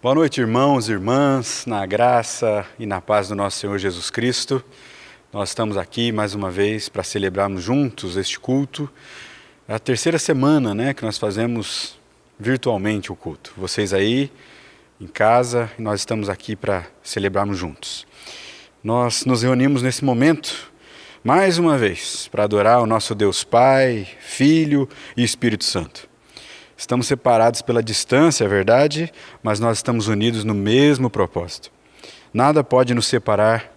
Boa noite, irmãos e irmãs, na graça e na paz do nosso Senhor Jesus Cristo. Nós estamos aqui mais uma vez para celebrarmos juntos este culto. É a terceira semana, que nós fazemos virtualmente o culto. Vocês aí em casa, e nós estamos aqui para celebrarmos juntos. Nós nos reunimos nesse momento, mais uma vez, para adorar o nosso Deus Pai, Filho e Espírito Santo. Estamos separados pela distância, é verdade, mas nós estamos unidos no mesmo propósito. Nada pode nos separar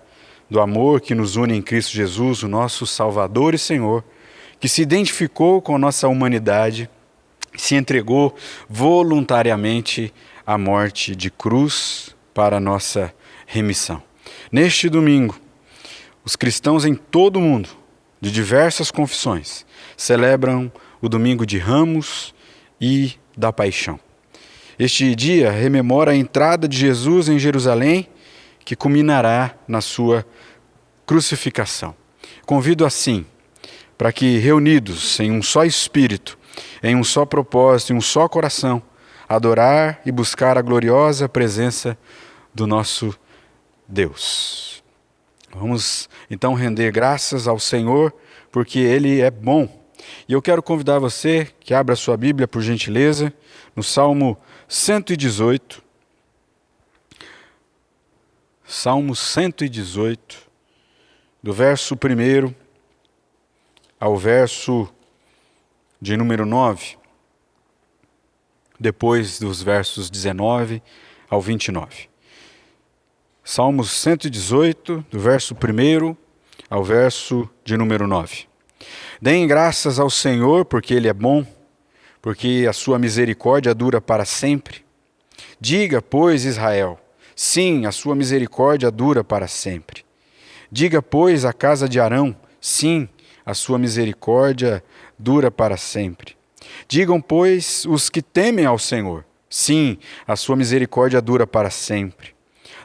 do amor que nos une em Cristo Jesus, o nosso Salvador e Senhor, que se identificou com a nossa humanidade, se entregou voluntariamente à morte de cruz para a nossa remissão. Neste domingo, os cristãos em todo o mundo, de diversas confissões, celebram o domingo de Ramos e da Paixão. Este dia rememora a entrada de Jesus em Jerusalém, que culminará na sua crucificação. Convido assim, para que reunidos em um só espírito, em um só propósito, em um só coração, adorar e buscar a gloriosa presença do nosso Deus. Vamos então render graças ao Senhor, porque Ele é bom. E eu quero convidar você que abra sua Bíblia, por gentileza, no Salmo 118. Salmo 118, do verso 1 ao verso de número 9, depois dos versos 19 ao 29. Salmos 118, do verso 1 ao verso de número 9. Deem graças ao Senhor, porque Ele é bom, porque a sua misericórdia dura para sempre. Diga, pois, Israel, sim, a sua misericórdia dura para sempre. Diga, pois, a casa de Arão, sim, a sua misericórdia dura para sempre. Digam, pois, os que temem ao Senhor, sim, a sua misericórdia dura para sempre.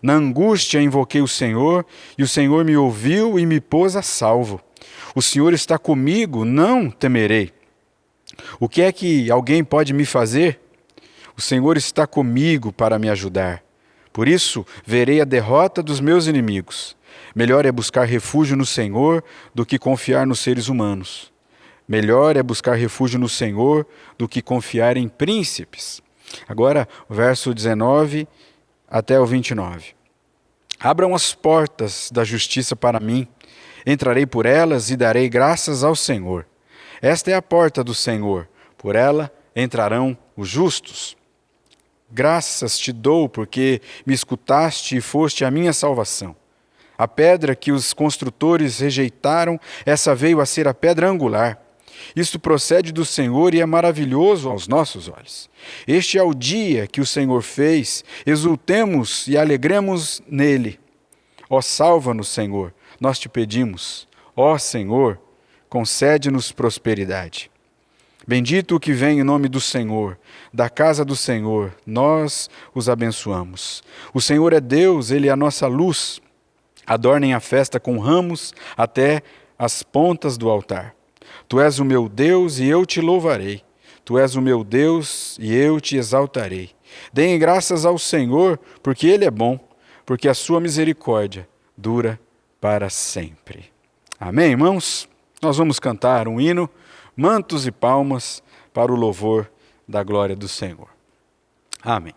Na angústia invoquei o Senhor, e o Senhor me ouviu e me pôs a salvo. O Senhor está comigo, não temerei. O que é que alguém pode me fazer? O Senhor está comigo para me ajudar. Por isso, verei a derrota dos meus inimigos. Melhor é buscar refúgio no Senhor do que confiar nos seres humanos. Melhor é buscar refúgio no Senhor do que confiar em príncipes. Agora, o verso 19 até o 29. Abram as portas da justiça para mim. Entrarei por elas e darei graças ao Senhor. Esta é a porta do Senhor, por ela entrarão os justos. Graças te dou, porque me escutaste e foste a minha salvação. A pedra que os construtores rejeitaram, essa veio a ser a pedra angular. Isto procede do Senhor e é maravilhoso aos nossos olhos. Este é o dia que o Senhor fez, exultemos e alegremos nele. Ó, salva-nos, Senhor. Nós te pedimos, ó Senhor, concede-nos prosperidade. Bendito o que vem em nome do Senhor, da casa do Senhor, nós os abençoamos. O Senhor é Deus, Ele é a nossa luz. Adornem a festa com ramos até as pontas do altar. Tu és o meu Deus e eu te louvarei. Tu és o meu Deus e eu te exaltarei. Deem graças ao Senhor, porque Ele é bom, porque a sua misericórdia dura para sempre. Amém, irmãos? Nós vamos cantar um hino, mantos e palmas, para o louvor da glória do Senhor. Amém.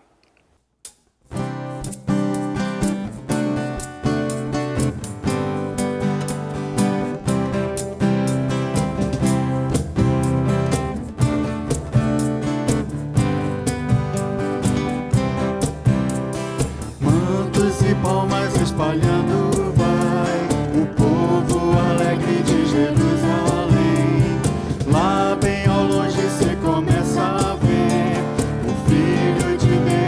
Mantos e palmas espalhando lá bem ao longe se começa a ver o Filho de Deus.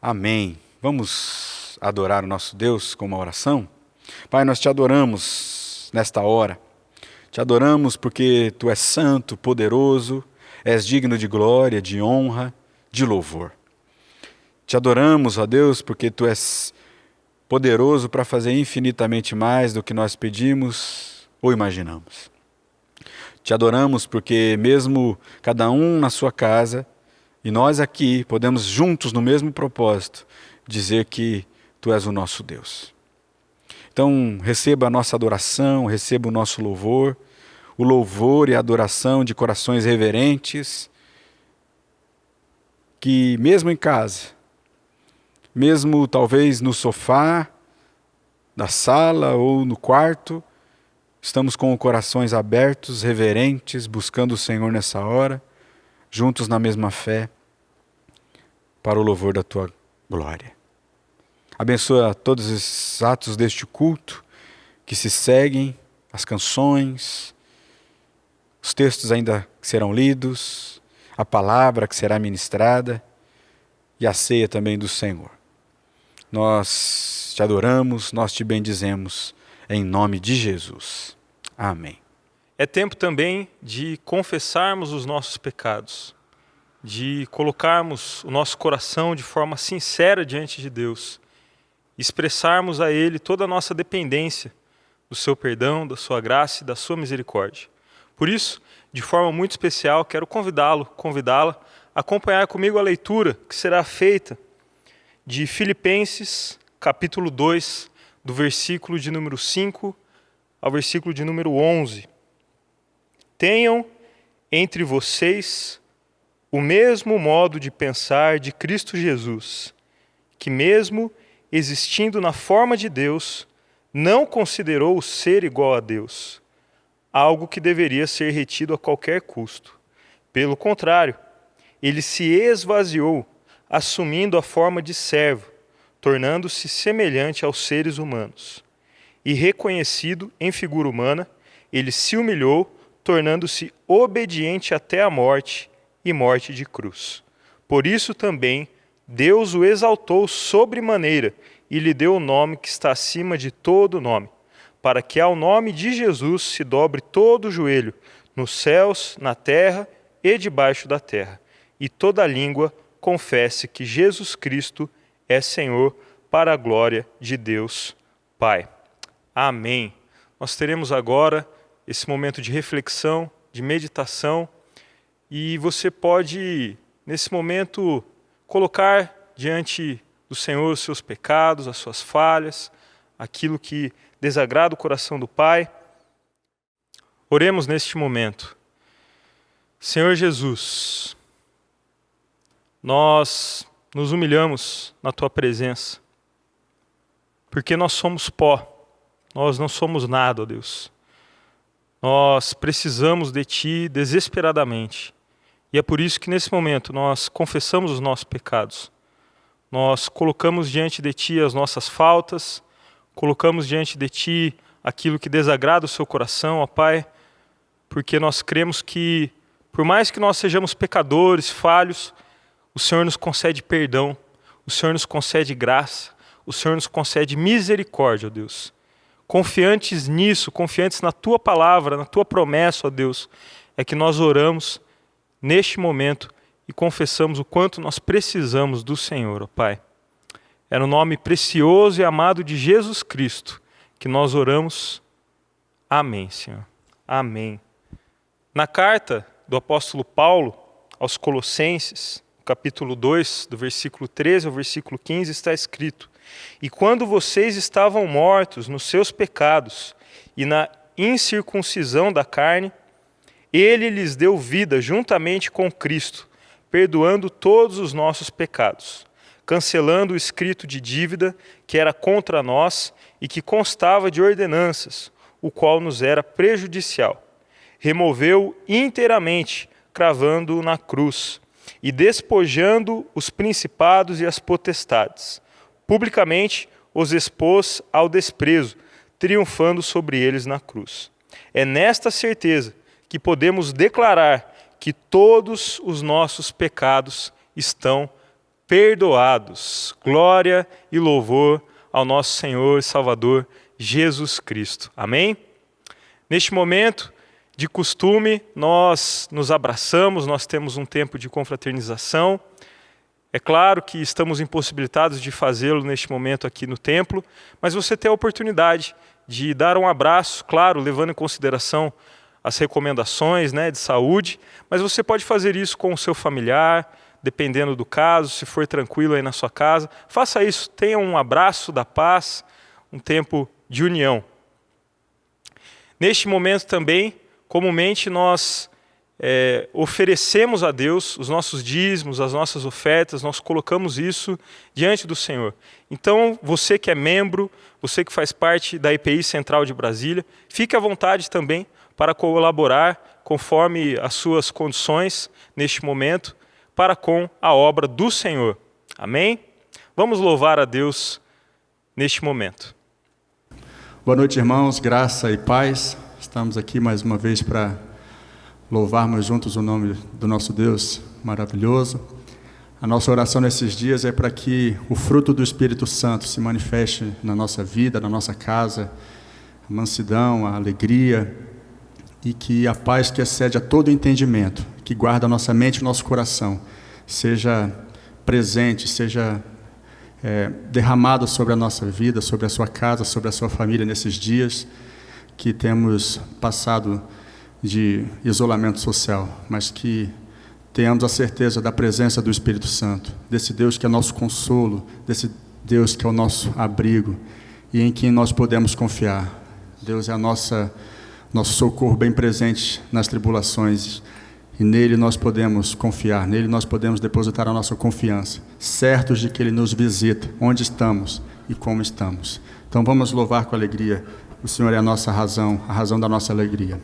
Amém. Vamos adorar o nosso Deus com uma oração? Pai, nós te adoramos nesta hora. Te adoramos porque Tu és santo, poderoso, és digno de glória, de honra, de louvor. Te adoramos, ó Deus, porque Tu és poderoso para fazer infinitamente mais do que nós pedimos ou imaginamos. Te adoramos porque mesmo cada um na sua casa e nós aqui podemos juntos no mesmo propósito dizer que Tu és o nosso Deus. Então receba a nossa adoração, receba o nosso louvor, o louvor e a adoração de corações reverentes, que mesmo em casa, mesmo talvez no sofá da sala ou no quarto, estamos com corações abertos, reverentes, buscando o Senhor nessa hora, juntos na mesma fé, para o louvor da Tua glória. Abençoa todos esses atos deste culto que se seguem, as canções, os textos ainda que serão lidos, a palavra que será ministrada e a ceia também do Senhor. Nós te adoramos, nós te bendizemos, em nome de Jesus. Amém. É tempo também de confessarmos os nossos pecados, de colocarmos o nosso coração de forma sincera diante de Deus, expressarmos a Ele toda a nossa dependência do Seu perdão, da Sua graça e da Sua misericórdia. Por isso, de forma muito especial, quero convidá-la a acompanhar comigo a leitura que será feita de Filipenses, capítulo 2, do versículo de número 5 ao versículo de número 11. Tenham entre vocês o mesmo modo de pensar de Cristo Jesus, que mesmo existindo na forma de Deus, não considerou o ser igual a Deus, algo que deveria ser retido a qualquer custo. Pelo contrário, ele se esvaziou, assumindo a forma de servo, tornando-se semelhante aos seres humanos. E reconhecido em figura humana, ele se humilhou, tornando-se obediente até a morte e morte de cruz. Por isso também Deus o exaltou sobremaneira e lhe deu o nome que está acima de todo nome, para que ao nome de Jesus se dobre todo o joelho, nos céus, na terra e debaixo da terra, e toda língua confesse que Jesus Cristo é Senhor, para a glória de Deus Pai. Amém. Nós teremos agora esse momento de reflexão, de meditação, e você pode, nesse momento, colocar diante do Senhor os seus pecados, as suas falhas, aquilo que desagrada o coração do Pai. Oremos neste momento. Senhor Jesus, nós nos humilhamos na Tua presença, porque nós somos pó, nós não somos nada, ó Deus. Nós precisamos de Ti desesperadamente, e é por isso que nesse momento nós confessamos os nossos pecados. Nós colocamos diante de Ti as nossas faltas, colocamos diante de Ti aquilo que desagrada o Seu coração, ó Pai, porque nós cremos que, por mais que nós sejamos pecadores, falhos, o Senhor nos concede perdão, o Senhor nos concede graça, o Senhor nos concede misericórdia, ó Deus. Confiantes nisso, confiantes na Tua palavra, na Tua promessa, ó Deus, é que nós oramos neste momento e confessamos o quanto nós precisamos do Senhor, ó Pai. É no nome precioso e amado de Jesus Cristo que nós oramos. Amém, Senhor. Amém. Na carta do apóstolo Paulo aos Colossenses, capítulo 2, do versículo 13 ao versículo 15, está escrito: E quando vocês estavam mortos nos seus pecados e na incircuncisão da carne, Ele lhes deu vida juntamente com Cristo, perdoando todos os nossos pecados, cancelando o escrito de dívida que era contra nós e que constava de ordenanças, o qual nos era prejudicial. Removeu inteiramente, cravando-o na cruz, e despojando os principados e as potestades. Publicamente os expôs ao desprezo, triunfando sobre eles na cruz. É nesta certeza que podemos declarar que todos os nossos pecados estão perdoados. Glória e louvor ao nosso Senhor e Salvador Jesus Cristo. Amém? Neste momento, de costume, nós nos abraçamos, nós temos um tempo de confraternização. É claro que estamos impossibilitados de fazê-lo neste momento aqui no templo, mas você tem a oportunidade de dar um abraço, claro, levando em consideração as recomendações, de saúde, mas você pode fazer isso com o seu familiar, dependendo do caso, se for tranquilo aí na sua casa. Faça isso, tenha um abraço da paz, um tempo de união. Neste momento também, comumente nós oferecemos a Deus os nossos dízimos, as nossas ofertas, nós colocamos isso diante do Senhor. Então, você que é membro, você que faz parte da EPI Central de Brasília, fique à vontade também para colaborar conforme as suas condições neste momento para com a obra do Senhor. Amém? Vamos louvar a Deus neste momento. Boa noite, irmãos, graça e paz. Estamos aqui mais uma vez para louvarmos juntos o nome do nosso Deus maravilhoso. A nossa oração nesses dias é para que o fruto do Espírito Santo se manifeste na nossa vida, na nossa casa, a mansidão, a alegria, e que a paz que excede a todo entendimento, que guarda a nossa mente e o nosso coração, seja presente, seja derramado sobre a nossa vida, sobre a sua casa, sobre a sua família nesses dias que temos passado de isolamento social, mas que tenhamos a certeza da presença do Espírito Santo, desse Deus que é nosso consolo, desse Deus que é o nosso abrigo e em quem nós podemos confiar. Deus é nosso socorro bem presente nas tribulações e nele nós podemos confiar, nele nós podemos depositar a nossa confiança, certos de que ele nos visita, onde estamos e como estamos. Então vamos louvar com alegria. O Senhor é a nossa razão, a razão da nossa alegria.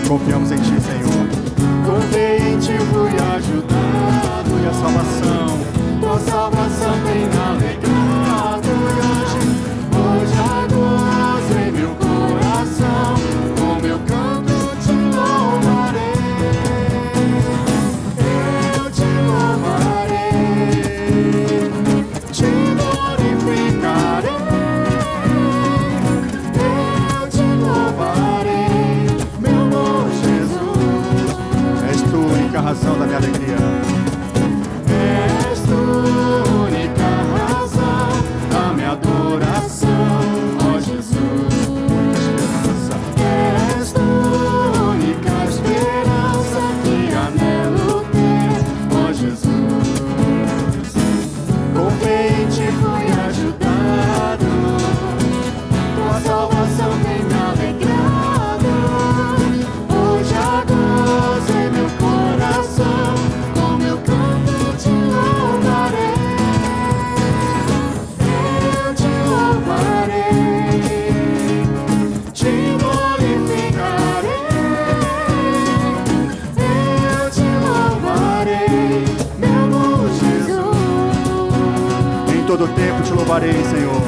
Confiamos em Ti, Senhor. Confiei em Ti, fui ajudado e a salvação, Tua salvação tem alegrado. Hoje há gozo em meu coração, com meu canto Te louvarei. Eu Te louvarei, Te glorificarei. Eu Te louvarei, única razão da minha alegria. És tu única razão da minha adoração, ó Jesus. És tu única esperança que anelo ter, ó Jesus. Confiei em Ti, fui ajudado, Tua salvação tem me alegrado. Hoje há gozo em meu coração, com meu canto Te louvarei. Eu Te louvarei, Te glorificarei. Eu Te louvarei, meu bom Jesus. Em todo tempo Te louvarei, Senhor.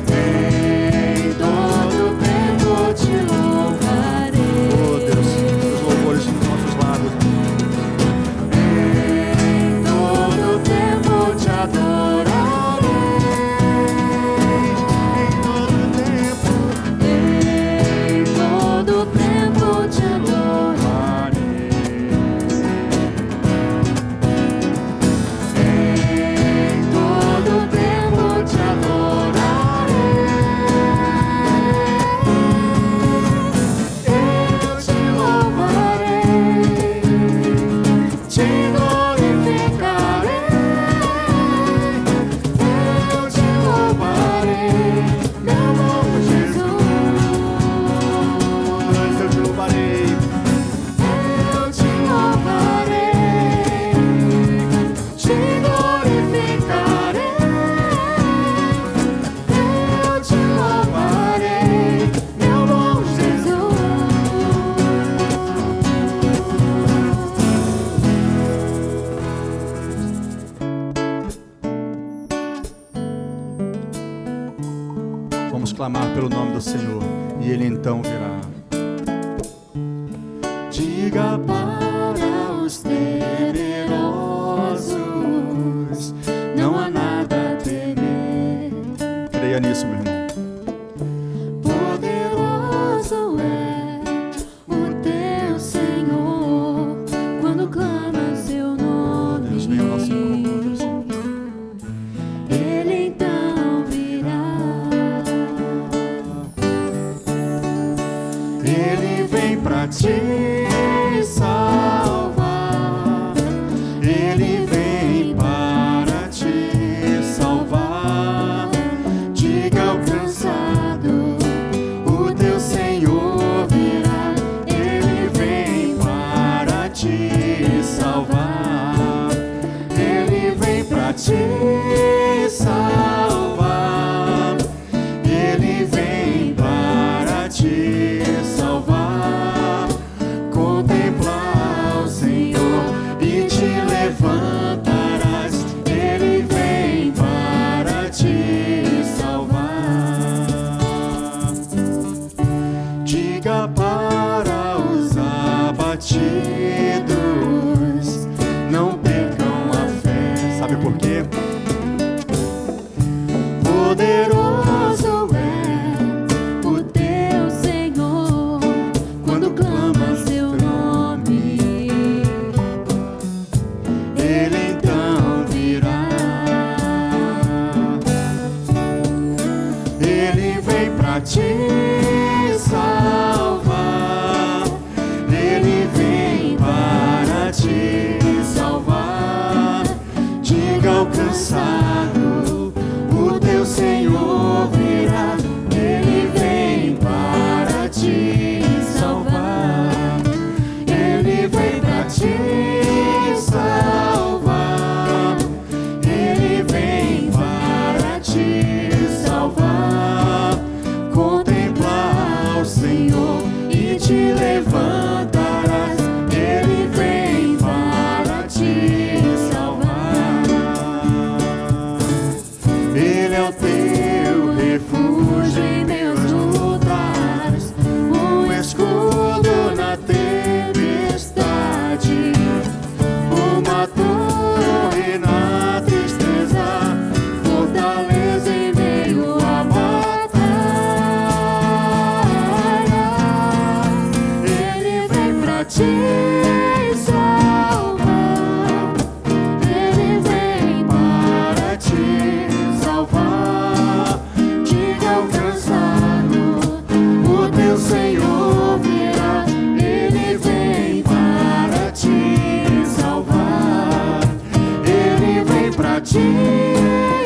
Em todo tempo Te louvarei. Oh Deus, os louvores dos nossos lábios. Em todo tempo Te adorarei. Em todo tempo Te louvarei. Em todo tempo Te adorarei. Vamos clamar pelo nome do Senhor e Ele então virá. Diga para os temerosos, não há nada a temer. Creia nisso, meu irmão. Poderoso é o teu Senhor, quando clama seu nome. Deus vem ao nosso encontro, Senhor. Ele então virá. Ele vem pra te salvar. Ele vem para te salvar. Diga ao cansado, o teu Senhor virá. Ele vem para te salvar. Ele vem pra te salvar. Ele vem para te salvar. Contemplar o Senhor e te levantarás. Ele vem para te salvar. Diga para os abatidos, não percam a fé. Sabe por quê? Poderoso é O teu Senhor, quando clama seu nome. Ele então virá. Ele vem pra te salvar. Ele vem para te salvar. Diga ao cansado, o teu Senhor virá. Ele vem para te salvar. Ele vem para te salvar. Ele vem para te salvar. Contemplar o Senhor e te levantarás. Ele vem para te salvar. Ele é o teu refúgio em meus lugares, um escudo na tempestade, uma torre na tristeza, fortaleza em meio à batalha. Ele vem pra te salvar. Ele vem para te salvar. Diga ao cansado, o teu Senhor virá. Ele vem para te salvar. Ele vem para te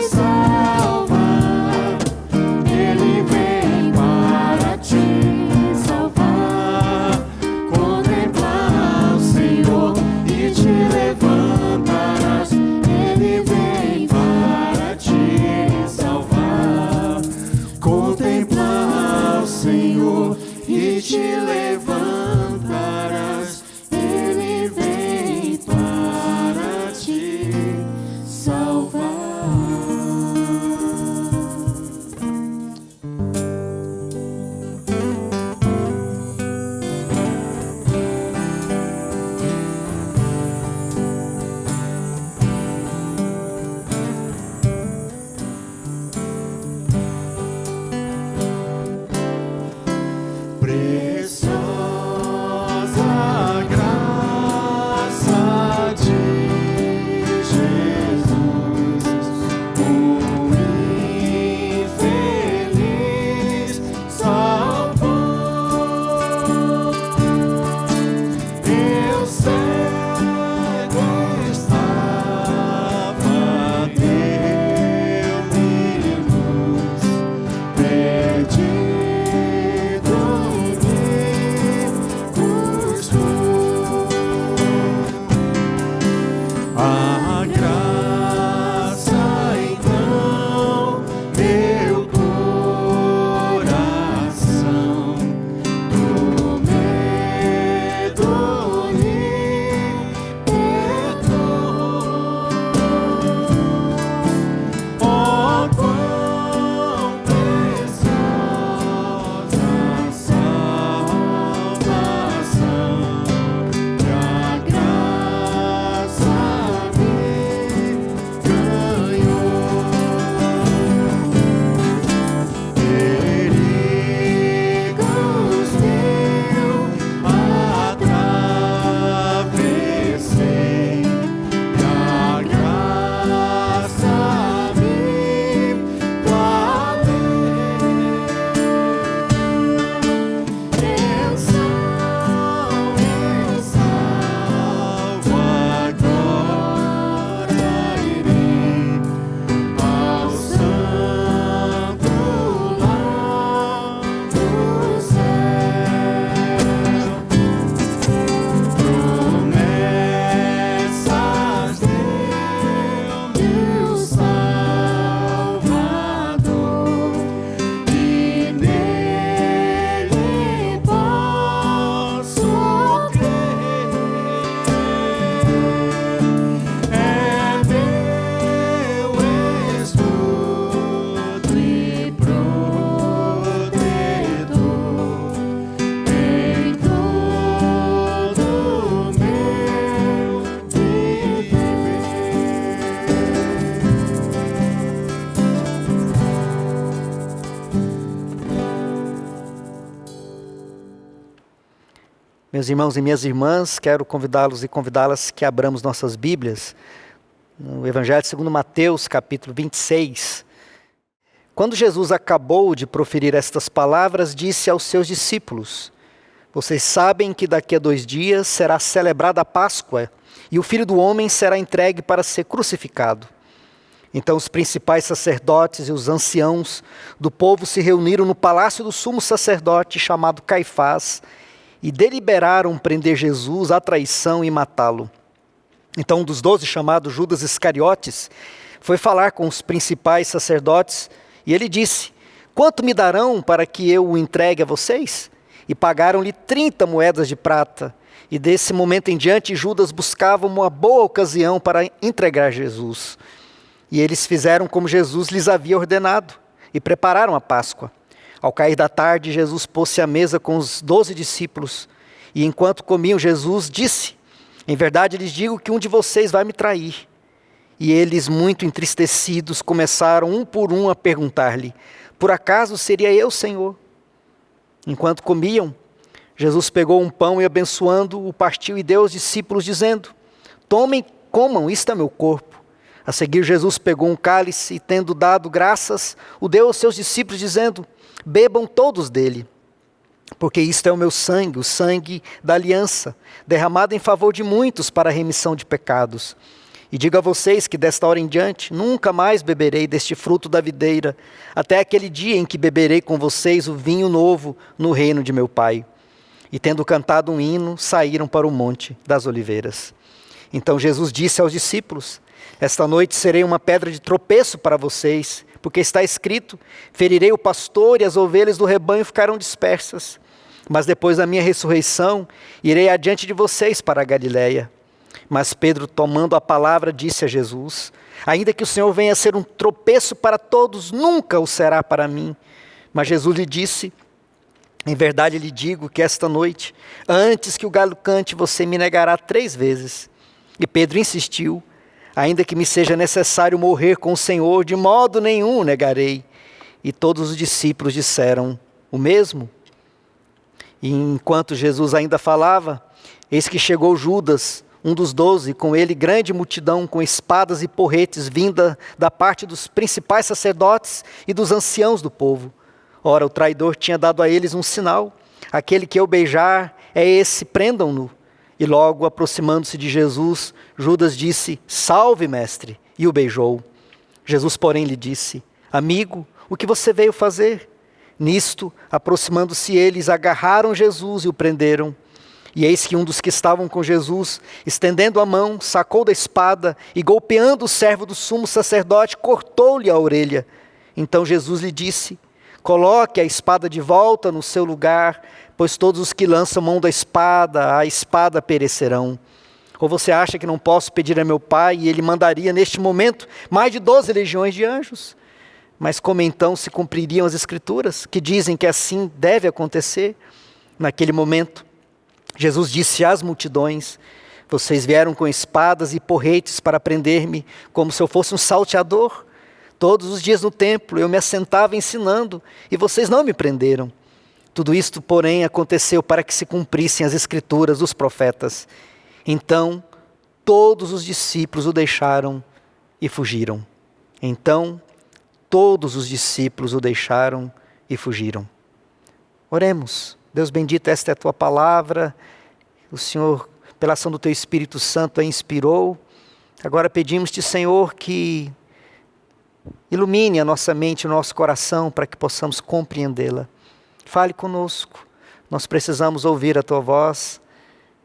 salvar. Ele vem para te salvar. Contemplar o Senhor e te levantarás. Ele vem para te salvar. Contemplar o Senhor e te levantarás. Ele vem para te salvar. Meus irmãos e minhas irmãs, quero convidá-los e convidá-las que abramos nossas Bíblias no Evangelho segundo Mateus, capítulo 26. Quando Jesus acabou de proferir estas palavras, disse aos seus discípulos: vocês sabem que daqui a 2 dias será celebrada a Páscoa e o Filho do Homem será entregue para ser crucificado. Então os principais sacerdotes e os anciãos do povo se reuniram no palácio do sumo sacerdote chamado Caifás e deliberaram prender Jesus à traição e matá-lo. Então um dos 12, chamado Judas Iscariotes, foi falar com os principais sacerdotes e ele disse: quanto me darão para que eu o entregue a vocês? E pagaram-lhe 30 moedas de prata. E desse momento em diante Judas buscava uma boa ocasião para entregar Jesus. E eles fizeram como Jesus lhes havia ordenado e prepararam a Páscoa. Ao cair da tarde, Jesus pôs-se à mesa com os 12 discípulos. E enquanto comiam, Jesus disse: em verdade lhes digo que um de vocês vai me trair. E eles, muito entristecidos, começaram um por um a perguntar-lhe: por acaso seria eu, Senhor? Enquanto comiam, Jesus pegou um pão e, abençoando, o partiu e deu aos discípulos, dizendo: tomem, comam, isto é meu corpo. A seguir, Jesus pegou um cálice e, tendo dado graças, o deu aos seus discípulos, dizendo: bebam todos dele, porque isto é o meu sangue, o sangue da aliança, derramado em favor de muitos para a remissão de pecados. E digo a vocês que desta hora em diante nunca mais beberei deste fruto da videira, até aquele dia em que beberei com vocês o vinho novo no reino de meu Pai. E tendo cantado um hino, saíram para o Monte das Oliveiras. Então Jesus disse aos discípulos: esta noite serei uma pedra de tropeço para vocês, porque está escrito: ferirei o pastor e as ovelhas do rebanho ficarão dispersas. Mas depois da minha ressurreição, irei adiante de vocês para a Galiléia. Mas Pedro, tomando a palavra, disse a Jesus: ainda que o Senhor venha a ser um tropeço para todos, nunca o será para mim. Mas Jesus lhe disse: em verdade lhe digo que esta noite, antes que o galo cante, você me negará 3 vezes. E Pedro insistiu: ainda que me seja necessário morrer com o Senhor, de modo nenhum o negarei. E todos os discípulos disseram o mesmo. E enquanto Jesus ainda falava, eis que chegou Judas, um dos 12, com ele grande multidão com espadas e porretes, vinda da parte dos principais sacerdotes e dos anciãos do povo. Ora, o traidor tinha dado a eles um sinal: aquele que eu beijar é esse, prendam-no. E logo, aproximando-se de Jesus, Judas disse: salve, mestre, e o beijou. Jesus, porém, lhe disse: amigo, o que você veio fazer? Nisto, aproximando-se eles, agarraram Jesus e o prenderam. E eis que um dos que estavam com Jesus, estendendo a mão, sacou da espada e, golpeando o servo do sumo sacerdote, cortou-lhe a orelha. Então Jesus lhe disse: coloque a espada de volta no seu lugar, pois todos os que lançam mão da espada, a espada perecerão. Ou você acha que não posso pedir a meu Pai, e Ele mandaria neste momento mais de 12 legiões de anjos? Mas como então se cumpririam as Escrituras, que dizem que assim deve acontecer? Naquele momento, Jesus disse às multidões: vocês vieram com espadas e porretes para prender-me, como se eu fosse um salteador. Todos os dias no templo eu me assentava ensinando, e vocês não me prenderam. Tudo isto, porém, aconteceu para que se cumprissem as Escrituras dos profetas. Então, todos os discípulos o deixaram e fugiram. Então, todos os discípulos o deixaram e fugiram. Oremos. Deus bendito, esta é a tua palavra. O Senhor, pela ação do teu Espírito Santo, a inspirou. Agora pedimos-te, Senhor, que ilumine a nossa mente e o nosso coração para que possamos compreendê-la. Fale conosco. Nós precisamos ouvir a tua voz.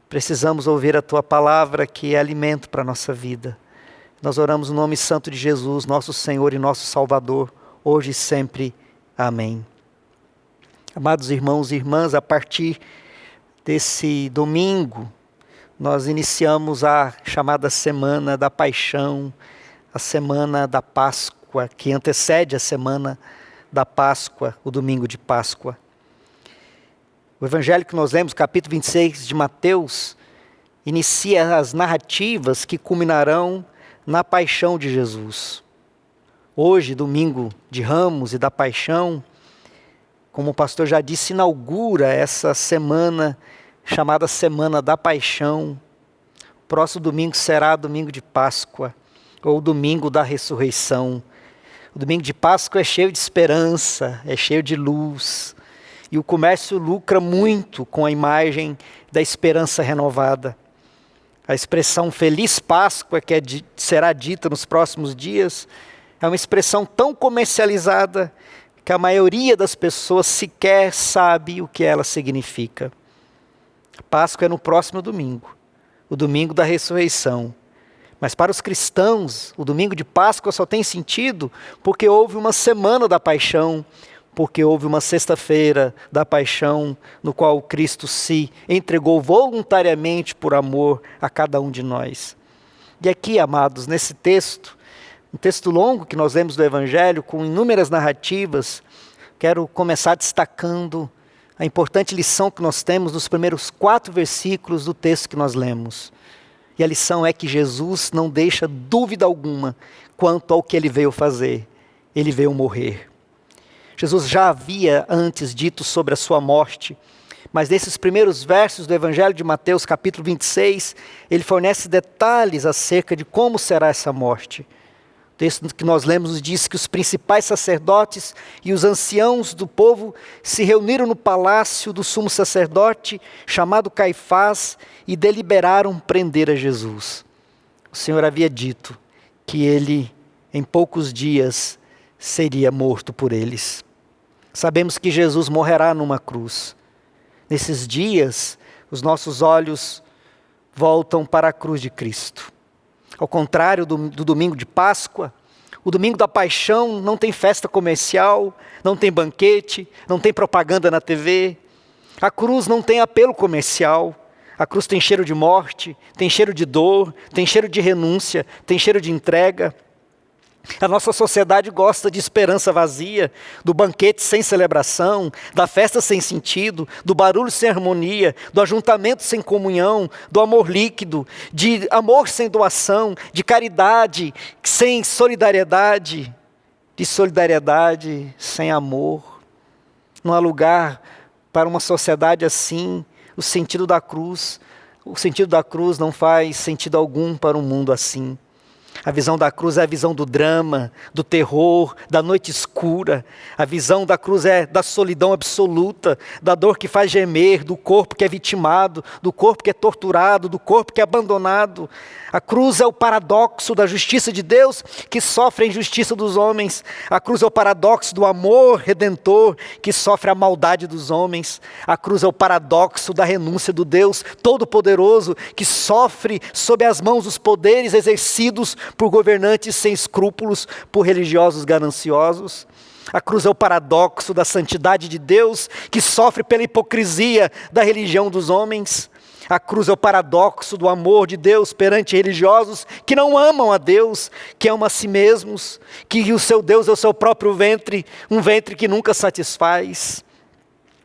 Precisamos ouvir a tua palavra, que é alimento para a nossa vida. Nós oramos no nome santo de Jesus, nosso Senhor e nosso Salvador, hoje e sempre. Amém. Amados irmãos e irmãs, a partir desse domingo, nós iniciamos a chamada Semana da Paixão, a Semana da Páscoa, que antecede a Semana da Páscoa, o domingo de Páscoa. O evangelho que nós lemos, capítulo 26 de Mateus, inicia as narrativas que culminarão na paixão de Jesus. Hoje, domingo de Ramos e da Paixão, como o pastor já disse, inaugura essa semana chamada Semana da Paixão. O próximo domingo será domingo de Páscoa, ou domingo da ressurreição. O domingo de Páscoa é cheio de esperança, é cheio de luz. E o comércio lucra muito com a imagem da esperança renovada. A expressão Feliz Páscoa, que será dita nos próximos dias, é uma expressão tão comercializada que a maioria das pessoas sequer sabe o que ela significa. A Páscoa é no próximo domingo, o domingo da ressurreição. Mas para os cristãos, o domingo de Páscoa só tem sentido porque houve uma semana da paixão, porque houve uma sexta-feira da paixão, no qual Cristo se entregou voluntariamente por amor a cada um de nós. E aqui, amados, nesse texto, um texto longo que nós lemos do Evangelho, com inúmeras narrativas, quero começar destacando a importante lição que nós temos nos primeiros 4 versículos do texto que nós lemos. E a lição é que Jesus não deixa dúvida alguma quanto ao que ele veio fazer. Ele veio morrer. Jesus já havia antes dito sobre a sua morte, mas nesses primeiros versos do Evangelho de Mateus, capítulo 26, ele fornece detalhes acerca de como será essa morte. O texto que nós lemos nos diz que os principais sacerdotes e os anciãos do povo se reuniram no palácio do sumo sacerdote, chamado Caifás, e deliberaram prender a Jesus. O Senhor havia dito que ele, em poucos dias, seria morto por eles. Sabemos que Jesus morrerá numa cruz. Nesses dias, os nossos olhos voltam para a cruz de Cristo. Ao contrário do domingo de Páscoa, o domingo da paixão não tem festa comercial, não tem banquete, não tem propaganda na TV. A cruz não tem apelo comercial. A cruz tem cheiro de morte, tem cheiro de dor, tem cheiro de renúncia, tem cheiro de entrega. A nossa sociedade gosta de esperança vazia, do banquete sem celebração, da festa sem sentido, do barulho sem harmonia, do ajuntamento sem comunhão, do amor líquido, de amor sem doação, de caridade sem solidariedade, de solidariedade sem amor. Não há lugar para uma sociedade assim. O sentido da cruz não faz sentido algum para um mundo assim. A visão da cruz é a visão do drama, do terror, da noite escura. A visão da cruz é da solidão absoluta, da dor que faz gemer, do corpo que é vitimado, do corpo que é torturado, do corpo que é abandonado. A cruz é o paradoxo da justiça de Deus que sofre a injustiça dos homens. A cruz é o paradoxo do amor redentor que sofre a maldade dos homens. A cruz é o paradoxo da renúncia do Deus Todo-Poderoso que sofre sob as mãos dos poderes exercidos por governantes sem escrúpulos, por religiosos gananciosos. A cruz é o paradoxo da santidade de Deus que sofre pela hipocrisia da religião dos homens. A cruz é o paradoxo do amor de Deus perante religiosos que não amam a Deus, que amam a si mesmos, que o seu Deus é o seu próprio ventre, um ventre que nunca satisfaz.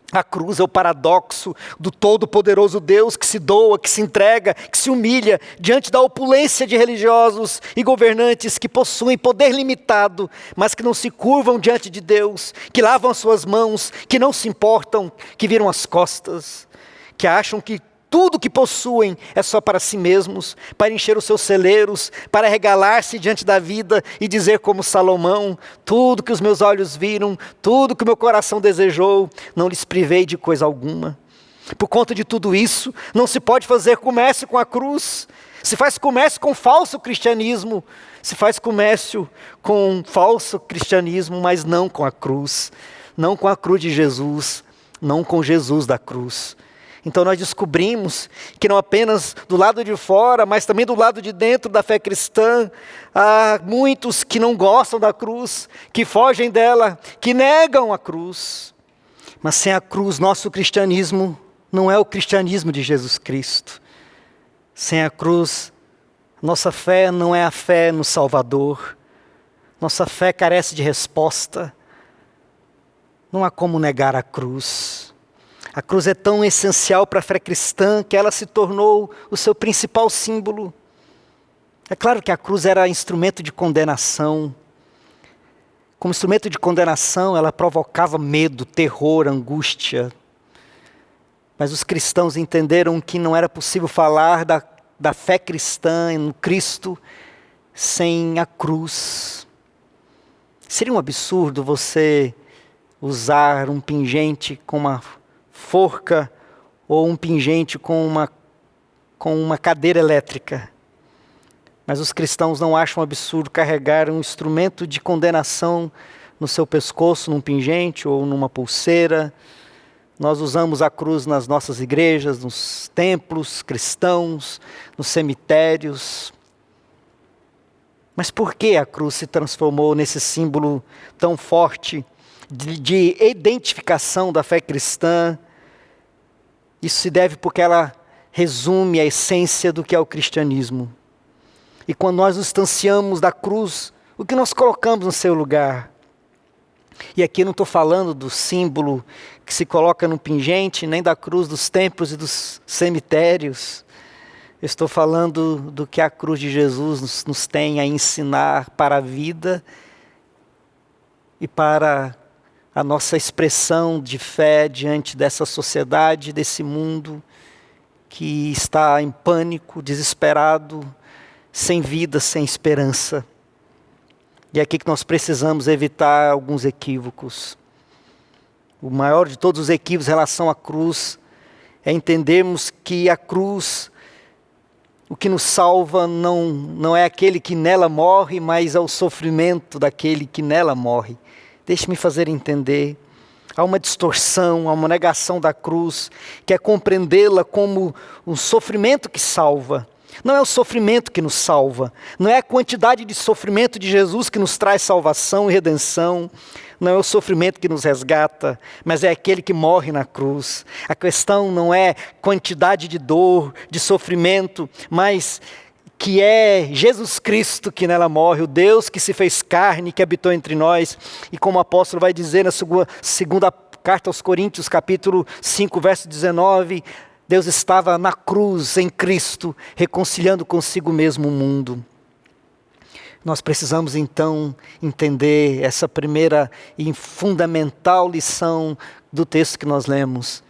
A cruz é o paradoxo do todo-poderoso Deus que se doa, que se entrega, que se humilha diante da opulência de religiosos e governantes que possuem poder limitado, mas que não se curvam diante de Deus, que lavam as suas mãos, que não se importam, que viram as costas, que acham que tudo que possuem é só para si mesmos, para encher os seus celeiros, para regalar-se diante da vida e dizer como Salomão: tudo que os meus olhos viram, tudo que o meu coração desejou, não lhes privei de coisa alguma. Por conta de tudo isso, não se pode fazer comércio com a cruz. Se faz comércio com falso cristianismo, se faz comércio com falso cristianismo, mas não com a cruz. Não com a cruz de Jesus, não com Jesus da cruz. Então nós descobrimos que não apenas do lado de fora, mas também do lado de dentro da fé cristã, há muitos que não gostam da cruz, que fogem dela, que negam a cruz. Mas sem a cruz, nosso cristianismo não é o cristianismo de Jesus Cristo. Sem a cruz, nossa fé não é a fé no Salvador. Nossa fé carece de resposta. Não há como negar a cruz. A cruz é tão essencial para a fé cristã que ela se tornou o seu principal símbolo. É claro que a cruz era instrumento de condenação. Como instrumento de condenação, ela provocava medo, terror, angústia. Mas os cristãos entenderam que não era possível falar da fé cristã no Cristo sem a cruz. Seria um absurdo você usar um pingente com uma forca ou um pingente com uma cadeira elétrica. Mas os cristãos não acham absurdo carregar um instrumento de condenação no seu pescoço, num pingente ou numa pulseira. Nós usamos a cruz nas nossas igrejas, nos templos cristãos, nos cemitérios. Mas por que a cruz se transformou nesse símbolo tão forte de identificação da fé cristã? Isso se deve porque ela resume a essência do que é o cristianismo. E quando nós nos distanciamos da cruz, o que nós colocamos no seu lugar? E aqui eu não estou falando do símbolo que se coloca no pingente, nem da cruz dos templos e dos cemitérios. Eu estou falando do que a cruz de Jesus nos tem a ensinar para a vida e para a nossa expressão de fé diante dessa sociedade, desse mundo que está em pânico, desesperado, sem vida, sem esperança. E é aqui que nós precisamos evitar alguns equívocos. O maior de todos os equívocos em relação à cruz é entendermos que a cruz, o que nos salva não é aquele que nela morre, mas é o sofrimento daquele que nela morre. Deixe-me fazer entender. Há uma distorção, há uma negação da cruz, que é compreendê-la como um sofrimento que salva. Não é o sofrimento que nos salva, não é a quantidade de sofrimento de Jesus que nos traz salvação e redenção, não é o sofrimento que nos resgata, mas é aquele que morre na cruz. A questão não é quantidade de dor, de sofrimento, mas que é Jesus Cristo que nela morre, o Deus que se fez carne, que habitou entre nós. E como o apóstolo vai dizer na segunda carta aos Coríntios, capítulo 5, verso 19, Deus estava na cruz, em Cristo, reconciliando consigo mesmo o mundo. Nós precisamos então entender essa primeira e fundamental lição do texto que nós lemos.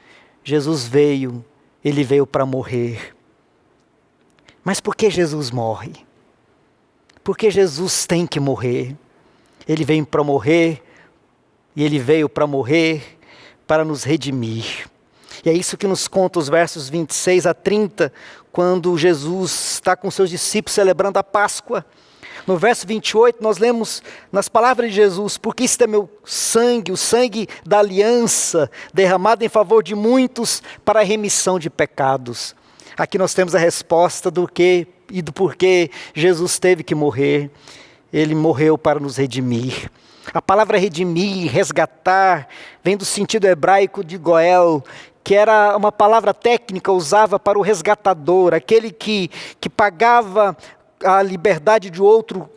Jesus veio, Ele veio para morrer. Mas por que Jesus morre? Por que Jesus tem que morrer? Ele veio para morrer, e Ele veio para morrer, para nos redimir. E é isso que nos conta os versos 26 a 30, quando Jesus está com seus discípulos celebrando a Páscoa. No verso 28, nós lemos nas palavras de Jesus: porque isto é meu sangue, o sangue da aliança, derramado em favor de muitos para a remissão de pecados. Aqui nós temos a resposta do que e do porquê Jesus teve que morrer. Ele morreu para nos redimir. A palavra redimir, resgatar, vem do sentido hebraico de goel, que era uma palavra técnica usada para o resgatador, aquele que pagava a liberdade de outro,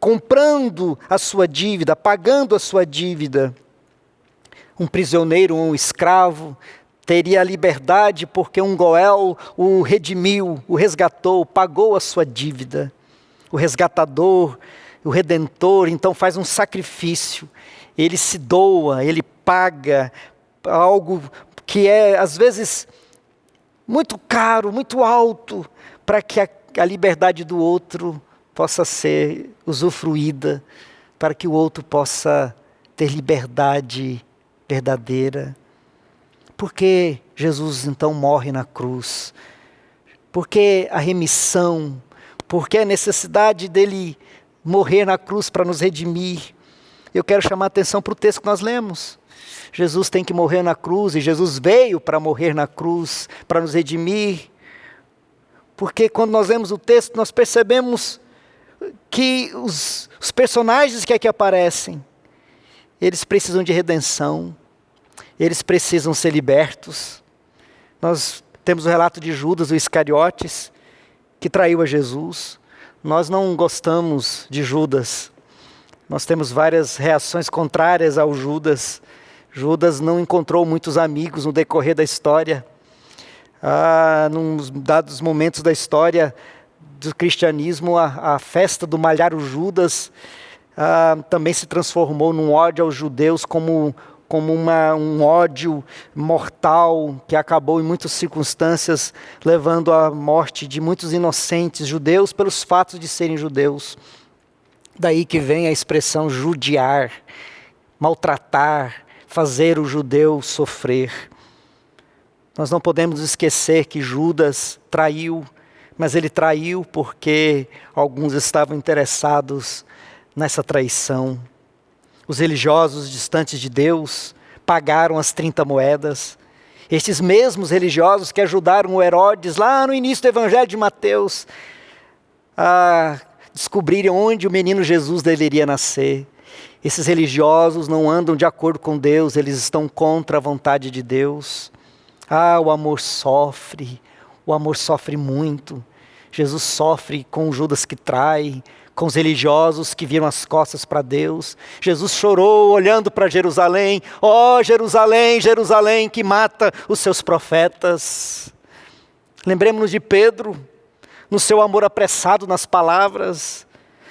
comprando a sua dívida, pagando a sua dívida. Um prisioneiro ou um escravo teria a liberdade porque um goel o redimiu, o resgatou, pagou a sua dívida. O resgatador, o redentor, então faz um sacrifício. Ele se doa, ele paga algo que é, às vezes, muito caro, muito alto, para que a liberdade do outro possa ser usufruída, para que o outro possa ter liberdade verdadeira. Por que Jesus, então, morre na cruz? Por que a remissão? Por que a necessidade dele morrer na cruz para nos redimir? Eu quero chamar a atenção para o texto que nós lemos. Jesus tem que morrer na cruz, e Jesus veio para morrer na cruz, para nos redimir. Porque quando nós lemos o texto, nós percebemos que os personagens que aqui aparecem, eles precisam de redenção, eles precisam ser libertos. Nós temos o relato de Judas, o Iscariotes, que traiu a Jesus. Nós não gostamos de Judas. Nós temos várias reações contrárias ao Judas. Judas não encontrou muitos amigos no decorrer da história. Nos dados momentos da história do cristianismo, a festa do malhar o Judas também se transformou num ódio aos judeus como como um ódio mortal que acabou em muitas circunstâncias, levando à morte de muitos inocentes judeus pelos fatos de serem judeus. Daí que vem a expressão judiar, maltratar, fazer o judeu sofrer. Nós não podemos esquecer que Judas traiu, mas ele traiu porque alguns estavam interessados nessa traição. Os religiosos distantes de Deus pagaram as 30 moedas. Estes mesmos religiosos que ajudaram o Herodes lá no início do Evangelho de Mateus a descobrirem onde o menino Jesus deveria nascer. Esses religiosos não andam de acordo com Deus, eles estão contra a vontade de Deus. O amor sofre muito. Jesus sofre com o Judas que trai, com os religiosos que viram as costas para Deus. Jesus chorou olhando para Jerusalém. Jerusalém, Jerusalém, que mata os seus profetas. Lembremos-nos de Pedro, no seu amor apressado nas palavras.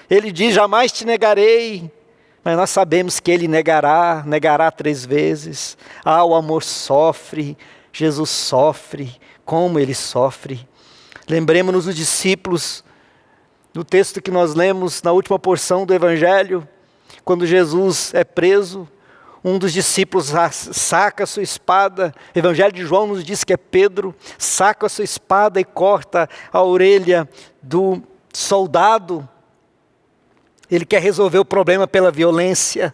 Ele diz, jamais te negarei. Mas nós sabemos que ele negará 3 vezes. O amor sofre, Jesus sofre, como ele sofre. Lembremos-nos dos discípulos, no texto que nós lemos na última porção do Evangelho, quando Jesus é preso, um dos discípulos saca a sua espada, o Evangelho de João nos diz que é Pedro, saca a sua espada e corta a orelha do soldado. Ele quer resolver o problema pela violência.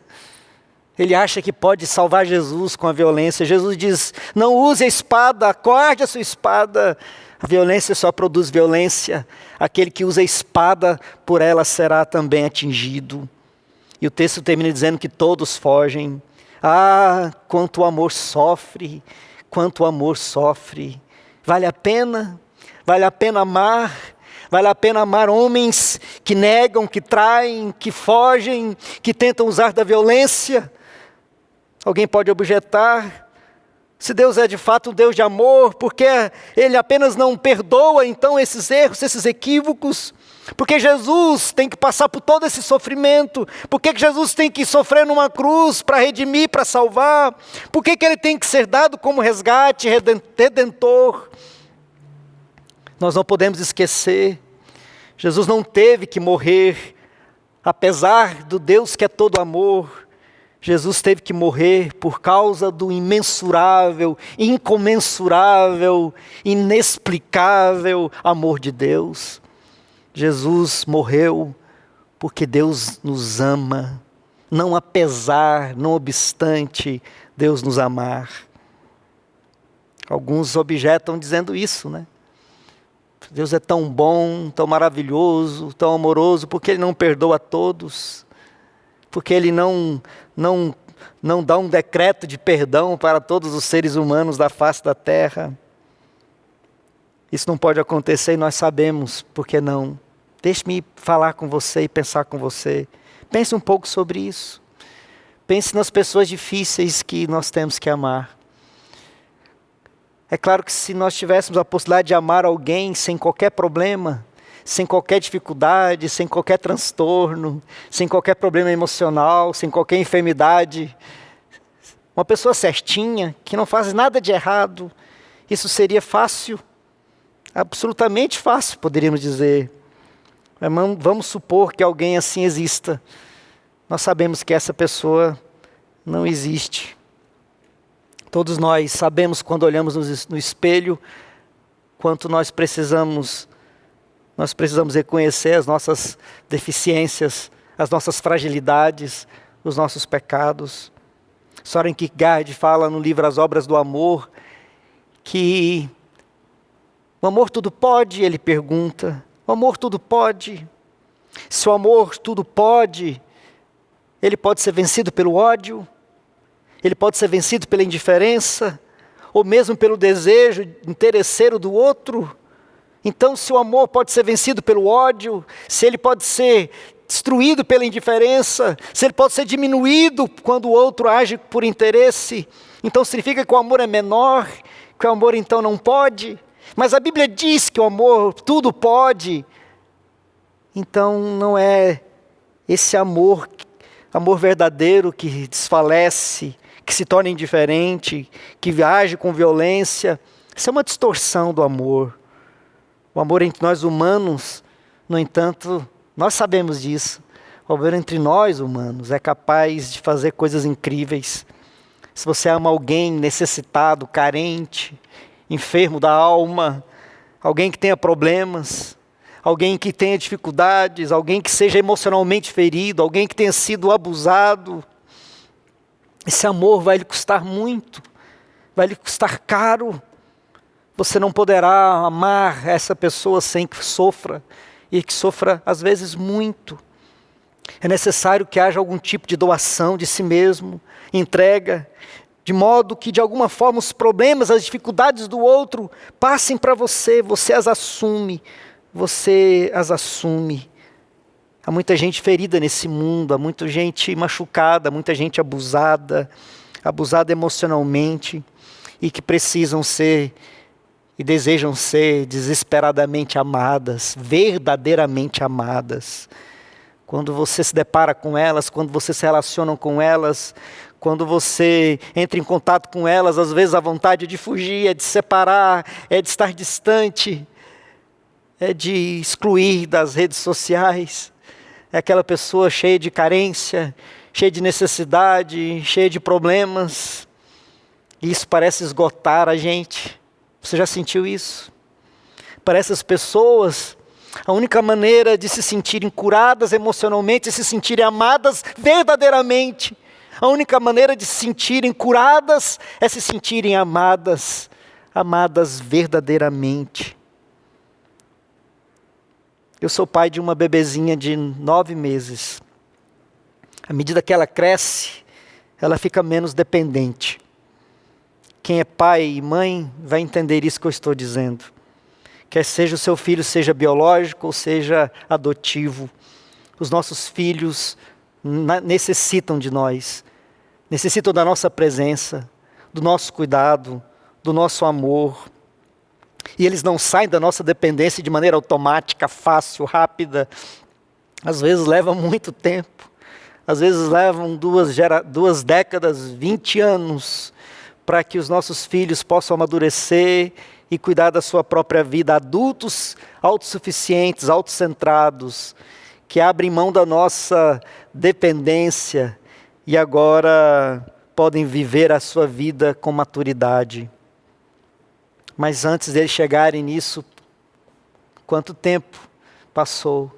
Ele acha que pode salvar Jesus com a violência. Jesus diz, não use a espada, acorde a sua espada. A violência só produz violência. Aquele que usa a espada, por ela será também atingido. E o texto termina dizendo que todos fogem. Quanto o amor sofre, quanto o amor sofre. Vale a pena amar. Vale a pena amar homens que negam, que traem, que fogem, que tentam usar da violência. Alguém pode objetar, se Deus é de fato um Deus de amor, porque Ele apenas não perdoa então esses erros, esses equívocos? Porque Jesus tem que passar por todo esse sofrimento? Por que Jesus tem que sofrer numa cruz para redimir, para salvar? Por que Ele tem que ser dado como resgate, redentor? Nós não podemos esquecer, Jesus não teve que morrer, apesar do Deus que é todo amor. Jesus teve que morrer por causa do imensurável, incomensurável, inexplicável amor de Deus. Jesus morreu porque Deus nos ama, não apesar, não obstante Deus nos amar. Alguns objetam dizendo isso, né? Deus é tão bom, tão maravilhoso, tão amoroso, porque Ele não perdoa a todos, porque Ele não dá um decreto de perdão para todos os seres humanos da face da terra. Isso não pode acontecer e nós sabemos por que não. Deixe-me falar com você e pensar com você. Pense um pouco sobre isso. Pense nas pessoas difíceis que nós temos que amar. É claro que se nós tivéssemos a possibilidade de amar alguém sem qualquer problema, sem qualquer dificuldade, sem qualquer transtorno, sem qualquer problema emocional, sem qualquer enfermidade, uma pessoa certinha, que não faz nada de errado, isso seria fácil, absolutamente fácil, poderíamos dizer. Mas vamos supor que alguém assim exista. Nós sabemos que essa pessoa não existe. Todos nós sabemos quando olhamos no espelho, quanto nós precisamos reconhecer as nossas deficiências, as nossas fragilidades, os nossos pecados. Søren Kierkegaard fala no livro As Obras do Amor, que o amor tudo pode, ele pergunta, o amor tudo pode? Se o amor tudo pode, ele pode ser vencido pelo ódio? Ele pode ser vencido pela indiferença, ou mesmo pelo desejo interesseiro do outro? Então, se o amor pode ser vencido pelo ódio, se ele pode ser destruído pela indiferença, se ele pode ser diminuído quando o outro age por interesse, então significa que o amor é menor, que o amor então não pode? Mas a Bíblia diz que o amor tudo pode. Então não é esse amor verdadeiro que desfalece, que se torna indiferente, que age com violência. Isso é uma distorção do amor. O amor entre nós humanos, no entanto, nós sabemos disso. O amor entre nós humanos é capaz de fazer coisas incríveis. Se você ama alguém necessitado, carente, enfermo da alma, alguém que tenha problemas, alguém que tenha dificuldades, alguém que seja emocionalmente ferido, alguém que tenha sido abusado, esse amor vai lhe custar muito, vai lhe custar caro. Você não poderá amar essa pessoa sem que sofra, e que sofra às vezes muito. É necessário que haja algum tipo de doação de si mesmo, entrega, de modo que de alguma forma os problemas, as dificuldades do outro passem para você, você as assume, Há muita gente ferida nesse mundo, há muita gente machucada, muita gente abusada emocionalmente, e que precisam ser e desejam ser desesperadamente amadas, verdadeiramente amadas. Quando você se depara com elas, quando você se relaciona com elas, quando você entra em contato com elas, às vezes a vontade é de fugir, é de separar, é de estar distante, é de excluir das redes sociais. É aquela pessoa cheia de carência, cheia de necessidade, cheia de problemas. E isso parece esgotar a gente. Você já sentiu isso? Para essas pessoas, a única maneira de se sentirem curadas emocionalmente é se sentirem amadas verdadeiramente. A única maneira de se sentirem curadas é se sentirem amadas verdadeiramente. Eu sou pai de uma bebezinha de 9 meses. À medida que ela cresce, ela fica menos dependente. Quem é pai e mãe vai entender isso que eu estou dizendo. Quer seja o seu filho, seja biológico ou seja adotivo, os nossos filhos necessitam de nós, necessitam da nossa presença, do nosso cuidado, do nosso amor. E eles não saem da nossa dependência de maneira automática, fácil, rápida. Às vezes leva muito tempo. Às vezes levam 2 décadas, 20 anos, para que os nossos filhos possam amadurecer e cuidar da sua própria vida. Adultos autossuficientes, autocentrados, que abrem mão da nossa dependência e agora podem viver a sua vida com maturidade. Mas antes deles chegarem nisso, quanto tempo passou,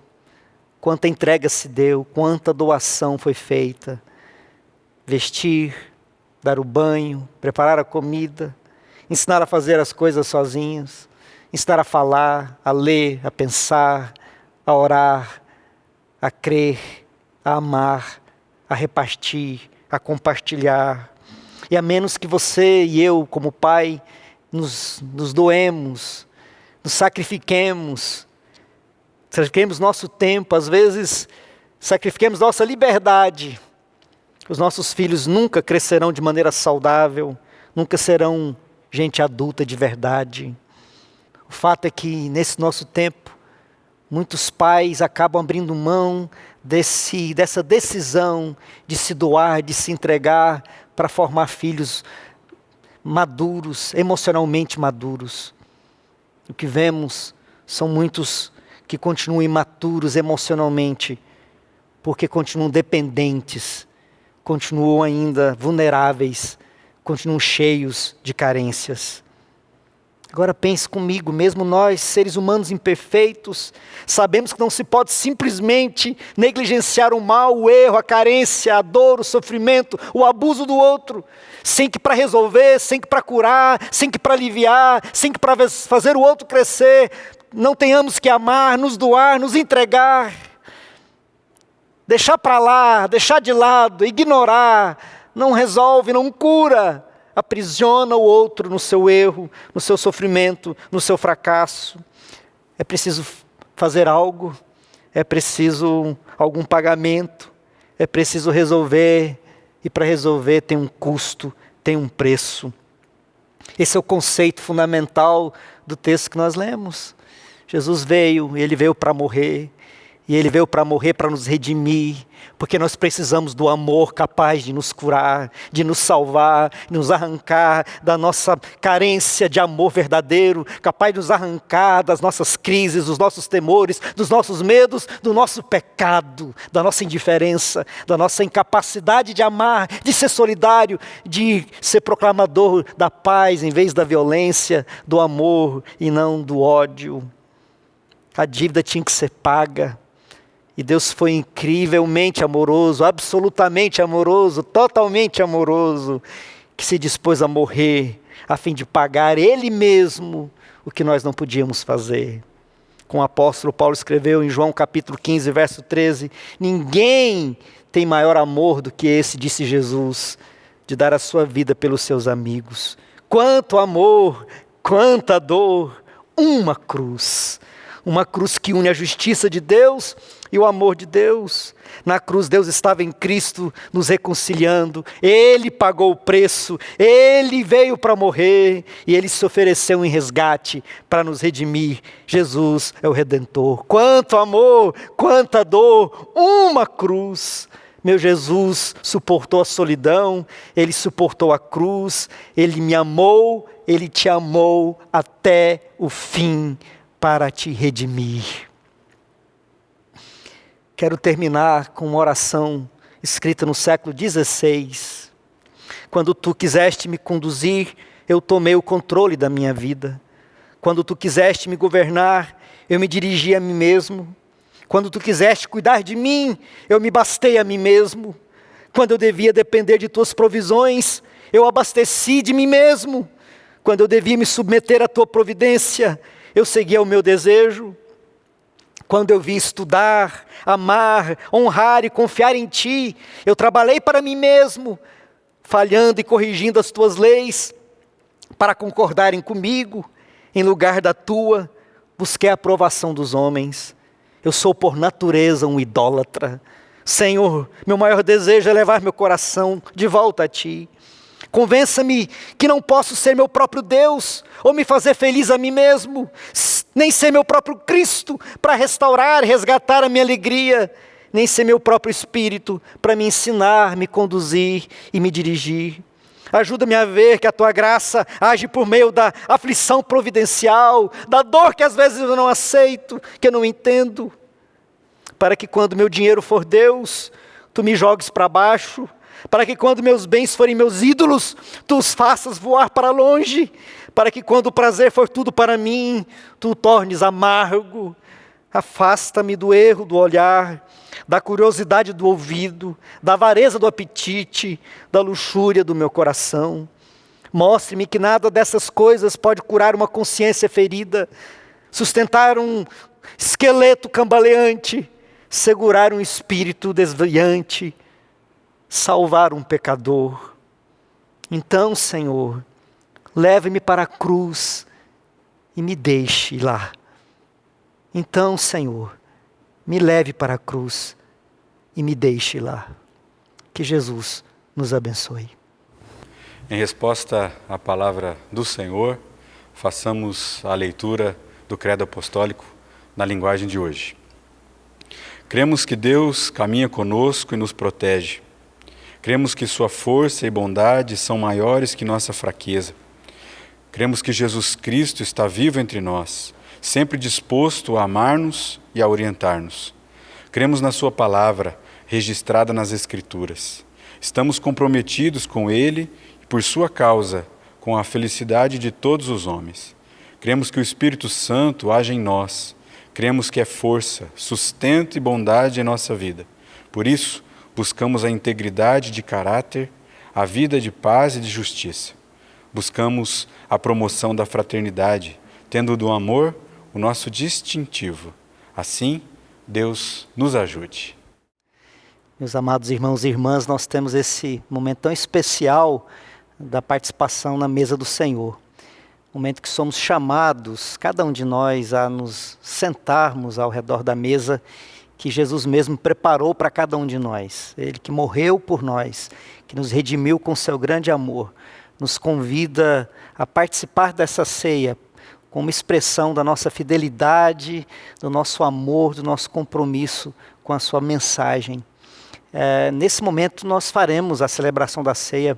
quanta entrega se deu, quanta doação foi feita. Vestir, dar o banho, preparar a comida, ensinar a fazer as coisas sozinhos, ensinar a falar, a ler, a pensar, a orar, a crer, a amar, a repartir, a compartilhar. E a menos que você e eu, como pai, nos doemos, nos sacrifiquemos nosso tempo, às vezes sacrifiquemos nossa liberdade, os nossos filhos nunca crescerão de maneira saudável, nunca serão gente adulta de verdade. O fato é que nesse nosso tempo, muitos pais acabam abrindo mão dessa decisão de se doar, de se entregar para formar filhos maduros, emocionalmente maduros. O que vemos são muitos que continuam imaturos emocionalmente, porque continuam dependentes, continuam ainda vulneráveis, continuam cheios de carências. Agora pense comigo, mesmo nós, seres humanos imperfeitos, sabemos que não se pode simplesmente negligenciar o mal, o erro, a carência, a dor, o sofrimento, o abuso do outro, sem que para resolver, sem que para curar, sem que para aliviar, sem que para fazer o outro crescer, não tenhamos que amar, nos doar, nos entregar. Deixar para lá, deixar de lado, ignorar, não resolve, não cura. Aprisiona o outro no seu erro, no seu sofrimento, no seu fracasso. É preciso fazer algo, é preciso algum pagamento, é preciso resolver, e para resolver tem um custo, tem um preço. Esse é o conceito fundamental do texto que nós lemos. Jesus veio, ele veio para morrer, E Ele veio para morrer, para nos redimir, porque nós precisamos do amor capaz de nos curar, de nos salvar, nos arrancar da nossa carência de amor verdadeiro, capaz de nos arrancar das nossas crises, dos nossos temores, dos nossos medos, do nosso pecado, da nossa indiferença, da nossa incapacidade de amar, de ser solidário, de ser proclamador da paz em vez da violência, do amor e não do ódio. A dívida tinha que ser paga. E Deus foi incrivelmente amoroso, absolutamente amoroso, totalmente amoroso, que se dispôs a morrer a fim de pagar Ele mesmo o que nós não podíamos fazer. Como o apóstolo Paulo escreveu em João capítulo 15, verso 13, ninguém tem maior amor do que esse, disse Jesus, de dar a sua vida pelos seus amigos. Quanto amor, quanta dor, uma cruz que une a justiça de Deus e o amor de Deus. Na cruz Deus estava em Cristo nos reconciliando, Ele pagou o preço, Ele veio para morrer e Ele se ofereceu em resgate para nos redimir. Jesus é o Redentor. Quanto amor, quanta dor, uma cruz. Meu Jesus suportou a solidão, Ele suportou a cruz, Ele me amou, Ele te amou até o fim para te redimir. Quero terminar com uma oração escrita no século XVI. Quando tu quiseste me conduzir, eu tomei o controle da minha vida. Quando tu quiseste me governar, eu me dirigi a mim mesmo. Quando tu quiseste cuidar de mim, eu me bastei a mim mesmo. Quando eu devia depender de tuas provisões, eu abasteci de mim mesmo. Quando eu devia me submeter à tua providência, eu seguia o meu desejo. Quando eu vi estudar, amar, honrar e confiar em Ti, eu trabalhei para mim mesmo, falhando e corrigindo as Tuas leis, para concordarem comigo, em lugar da Tua, busquei a aprovação dos homens. Eu sou por natureza um idólatra. Senhor, meu maior desejo é levar meu coração de volta a Ti. Convença-me que não posso ser meu próprio Deus, ou me fazer feliz a mim mesmo, nem ser meu próprio Cristo para restaurar, resgatar a minha alegria, nem ser meu próprio Espírito para me ensinar, me conduzir e me dirigir. Ajuda-me a ver que a Tua graça age por meio da aflição providencial, da dor que às vezes eu não aceito, que eu não entendo, para que quando meu dinheiro for Deus, Tu me jogues para baixo, para que quando meus bens forem meus ídolos, Tu os faças voar para longe, para que quando o prazer for tudo para mim, Tu o tornes amargo. Afasta-me do erro do olhar, da curiosidade do ouvido, da avareza do apetite, da luxúria do meu coração. Mostre-me que nada dessas coisas pode curar uma consciência ferida, sustentar um esqueleto cambaleante, segurar um espírito desviante, salvar um pecador. Então, Senhor, leve-me para a cruz e me deixe lá. Então, Senhor, me leve para a cruz e me deixe lá. Que Jesus nos abençoe. Em resposta à palavra do Senhor, façamos a leitura do Credo Apostólico na linguagem de hoje. Cremos que Deus caminha conosco e nos protege. Cremos que Sua força e bondade são maiores que nossa fraqueza. Cremos que Jesus Cristo está vivo entre nós, sempre disposto a amar-nos e a orientar-nos. Cremos na Sua palavra, registrada nas Escrituras. Estamos comprometidos com Ele e, por Sua causa, com a felicidade de todos os homens. Cremos que o Espírito Santo age em nós. Cremos que é força, sustento e bondade em nossa vida. Por isso, buscamos a integridade de caráter, a vida de paz e de justiça. Buscamos a promoção da fraternidade, tendo do amor o nosso distintivo. Assim, Deus nos ajude. Meus amados irmãos e irmãs, nós temos esse momento tão especial da participação na mesa do Senhor. Momento que somos chamados, cada um de nós, a nos sentarmos ao redor da mesa que Jesus mesmo preparou para cada um de nós. Ele que morreu por nós, que nos redimiu com seu grande amor, nos convida a participar dessa ceia, como expressão da nossa fidelidade, do nosso amor, do nosso compromisso com a sua mensagem. Nesse momento nós faremos a celebração da ceia